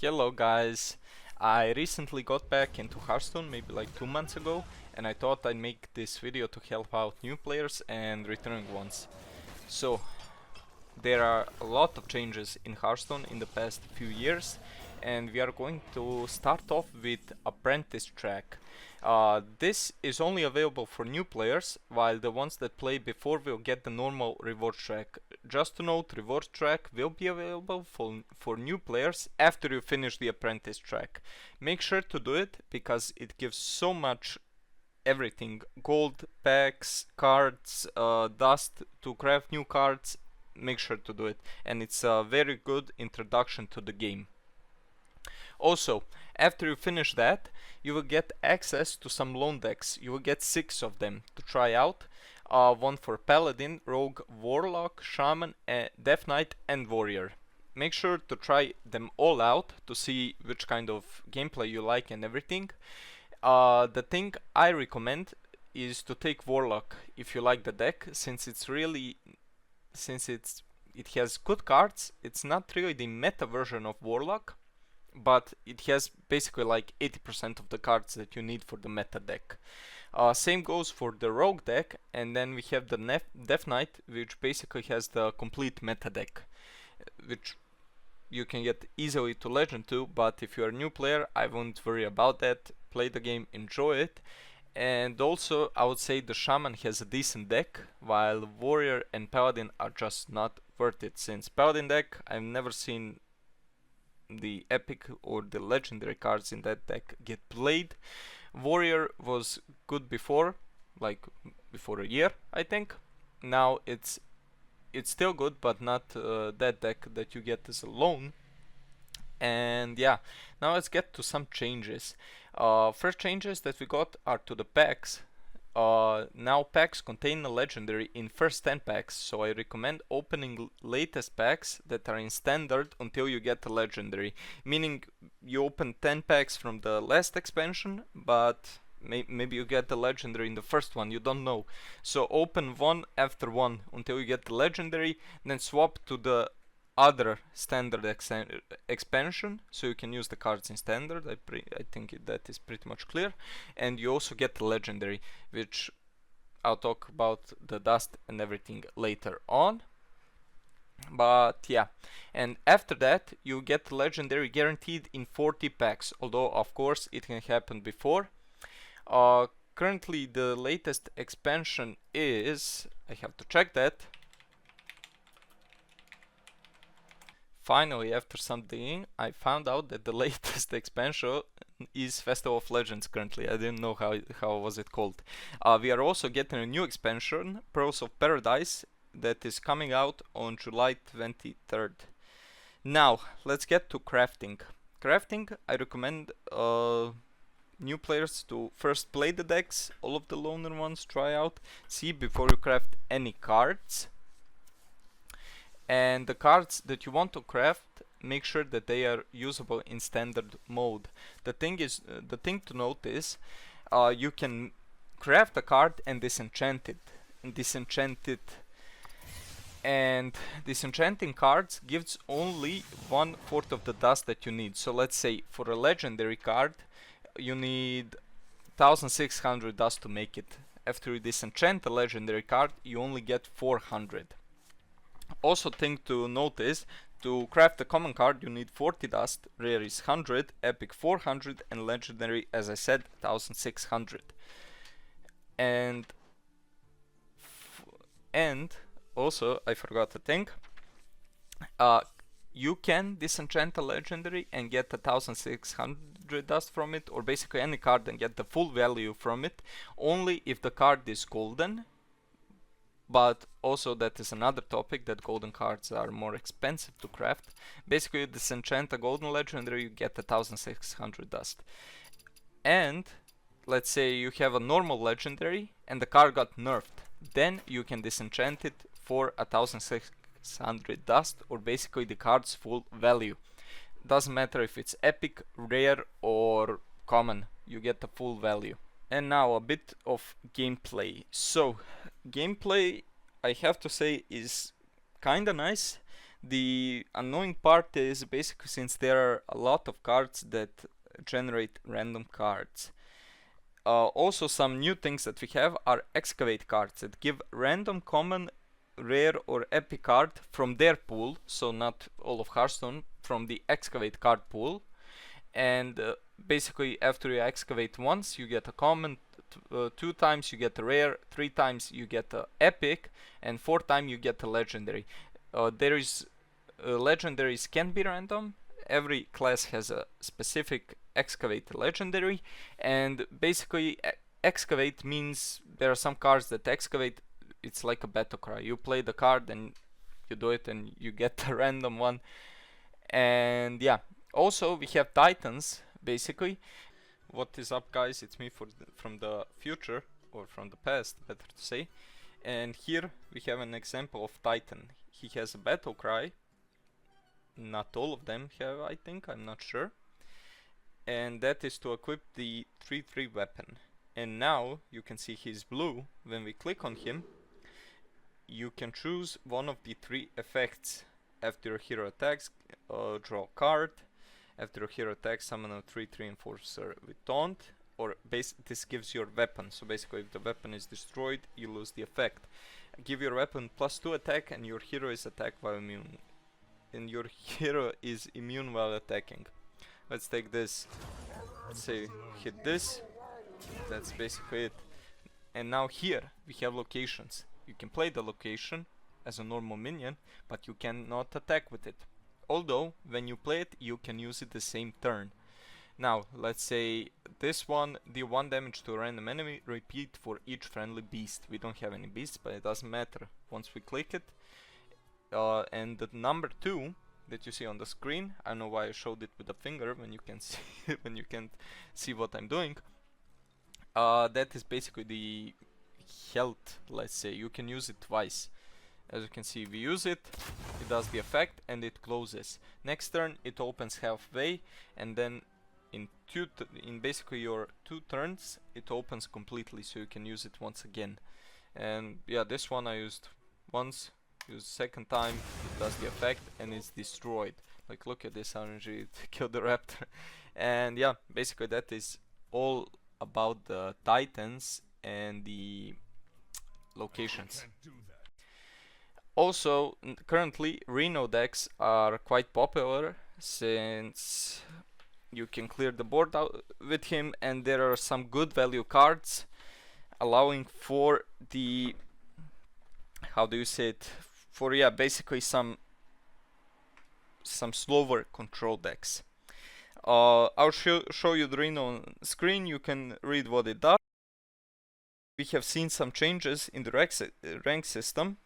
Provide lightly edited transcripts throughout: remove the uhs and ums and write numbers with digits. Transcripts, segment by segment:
Hello guys, I recently got back into Hearthstone maybe like 2 months ago, and I thought I'd make this video to help out new players and returning ones. So there are a lot of changes in Hearthstone in the past few years, and we are going to start off with Apprentice track. This is only available for new players, while the ones that play before will get the normal reward track. Just to note, reward track will be available for new players after you finish the Apprentice track. Make sure to do it because it gives so much everything: gold, packs, cards, dust to craft new cards. Make sure to do it, and it's a very good introduction to the game. Also, after you finish that, you will get access to some loan decks. You will get 6 of them to try out. One for Paladin, Rogue, Warlock, Shaman, Death Knight and Warrior. Make sure to try them all out to see which kind of gameplay you like and everything. The thing I recommend is to take Warlock if you like the deck, since it has good cards. It's not really the meta version of Warlock, but it has basically like 80% of the cards that you need for the meta deck. Same goes for the Rogue deck, and then we have the Death Knight, which basically has the complete meta deck, which you can get easily to Legend 2, but if you're a new player, I won't worry about that. Play the game, enjoy it. And also, I would say the Shaman has a decent deck, while Warrior and Paladin are just not worth it, since Paladin deck, I've never seen the epic or the legendary cards in that deck get played. Warrior was good before, like before a year, I think. Now it's still good, but not that deck that you get as a loan. And yeah, now let's get to some changes. First changes that we got are to the packs. Now packs contain a legendary in first 10 packs, so I recommend opening latest packs that are in standard until you get a legendary. Meaning you open 10 packs from the last expansion, but maybe you get the legendary in the first one, you don't know. So open one after one until you get the legendary, then swap to the other standard expansion, so you can use the cards in standard. I think that is pretty much clear. And you also get the legendary, which I'll talk about the dust and everything later on. But yeah, and after that you get the legendary guaranteed in 40 packs, although of course it can happen before. Currently the latest expansion is, I have to check that. Finally, after some digging, I found out that the latest expansion is Festival of Legends currently. I didn't know how was it called. We are also getting a new expansion, Pearls of Paradise, that is coming out on July 23rd. Now, let's get to crafting. Crafting, I recommend new players to first play the decks, all of the loner ones, try out, see before you craft any cards. And the cards that you want to craft, make sure that they are usable in standard mode. The thing to note is, you can craft a card and disenchant it. And disenchanting cards gives only 1/4 of the dust that you need. So let's say for a legendary card, you need 1600 dust to make it. After you disenchant a legendary card, you only get 400. Also, thing to note is, to craft a common card you need 40 dust, rare is 100, epic 400, and legendary, as I said, 1600. And also, I forgot a thing. You can disenchant a legendary and get 1600 dust from it, or basically any card, and get the full value from it, only if the card is golden. But also that is another topic, that golden cards are more expensive to craft. Basically you disenchant a golden legendary, you get 1600 dust. And let's say you have a normal legendary and the card got nerfed, then you can disenchant it for 1600 dust, or basically the card's full value. Doesn't matter if it's epic, rare or common, you get the full value. And now a bit of gameplay. So, gameplay, I have to say, is kinda nice. The annoying part is basically since there are a lot of cards that generate random cards. Also, some new things that we have are excavate cards that give random common, rare or epic card from their pool, so not all of Hearthstone, from the excavate card pool. And basically after you excavate once you get a common, 2 times you get a rare, 3 times you get a epic, and 4 times you get a legendary. There is legendaries can be random. Every class has a specific excavate legendary, and basically excavate means there are some cards that excavate. It's like a battle cry. You play the card and you do it and you get a random one. And yeah, also we have titans basically. What is up, guys? It's me from the future, or from the past better to say. And here we have an example of titan. He has a battle cry. Not all of them have, I think, I'm not sure. And that is to equip the 3/3 weapon. And now you can see he's blue. When we click on him, you can choose one of the 3 effects. After your hero attacks, draw a card. After your hero attacks, summon a 3/3 enforcer with taunt. Or this gives your weapon. So basically if the weapon is destroyed, you lose the effect. Give your weapon +2 attack and your hero is attacked while immune. And your hero is immune while attacking. Let's take this. Let's say hit this. That's basically it. And now here we have locations. You can play the location as a normal minion, but you cannot attack with it. Although when you play it, you can use it the same turn. Now let's say this one, deal 1 damage to a random enemy, repeat for each friendly beast. We don't have any beasts, but it doesn't matter. Once we click it, and the number 2 that you see on the screen, I don't know why I showed it with a finger when you can see when you can't see what I'm doing. That is basically the health. Let's say you can use it twice. As you can see, we use it, it does the effect, and it closes. Next turn it opens halfway, and then in basically your 2 turns it opens completely, so you can use it once again. And yeah, this one I used once, use second time, it does the effect and it's destroyed. Like, look at this RNG, it killed the raptor. And yeah, basically that is all about the titans and the locations. Also, currently RENO decks are quite popular since you can clear the board out with him, and there are some good value cards allowing for the, how do you say it, for yeah, basically some slower control decks. I'll show you the RENO on screen. You can read what it does. We have seen some changes in the rank system,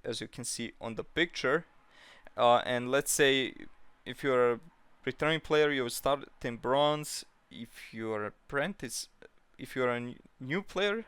as you can see on the picture. And let's say if you're a returning player, you start in bronze. If you're apprentice, if you're a new player,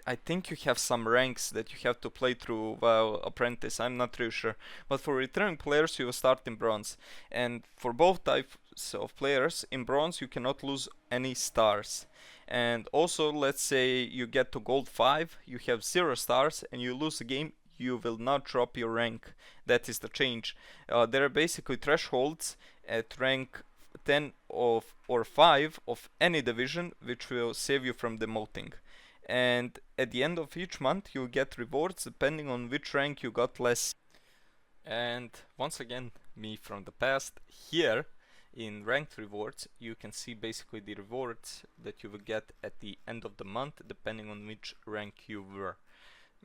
I think you have some ranks that you have to play through while apprentice. I'm not really sure, but for returning players you will start in bronze. And for both types of players, in bronze you cannot lose any stars. And also, let's say you get to gold 5, you have 0 stars and you lose a game, you will not drop your rank. That is the change. There are basically thresholds at rank 10 or 5 of any division which will save you from demoting. And at the end of each month you'll get rewards depending on which rank you got less. And once again, me from the past. Here in ranked rewards you can see basically the rewards that you will get at the end of the month depending on which rank you were.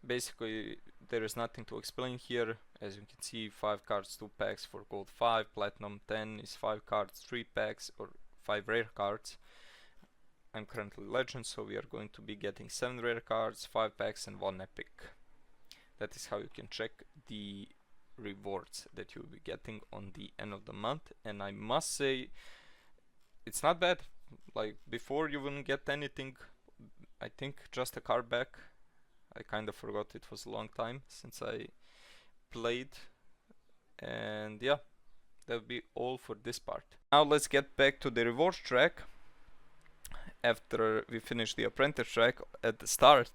Basically there is nothing to explain here. As you can see, 5 cards 2 packs for gold 5, platinum 10 is 5 cards 3 packs or 5 rare cards. I'm currently legend, so we are going to be getting 7 rare cards, 5 packs and 1 epic. That is how you can check the rewards that you'll be getting on the end of the month. And I must say, it's not bad. Like, before you wouldn't get anything, I think just a card back. I kind of forgot, it was a long time since I played. And yeah, that would be all for this part. Now let's get back to the rewards track. After we finish the apprentice track at the start.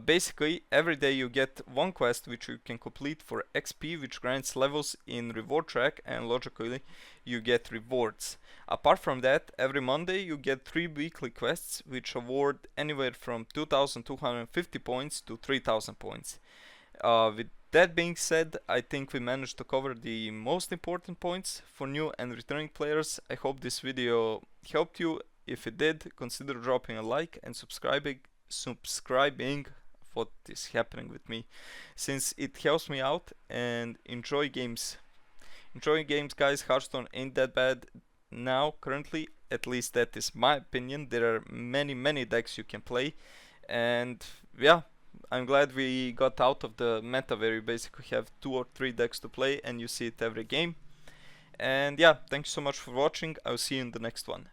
Basically, every day you get one quest which you can complete for XP, which grants levels in reward track, and logically you get rewards. Apart from that, every Monday you get 3 weekly quests which award anywhere from 2250 points to 3000 points. With that being said, I think we managed to cover the most important points for new and returning players. I hope this video helped you. If it did, consider dropping a like and subscribing what is happening with me, since it helps me out. And enjoy games. Guys. Hearthstone ain't that bad now currently, at least that is my opinion. There are many decks you can play, and yeah, I'm glad we got out of the meta where you basically have 2 or 3 decks to play and you see it every game. And yeah, thanks so much for watching. I'll see you in the next one.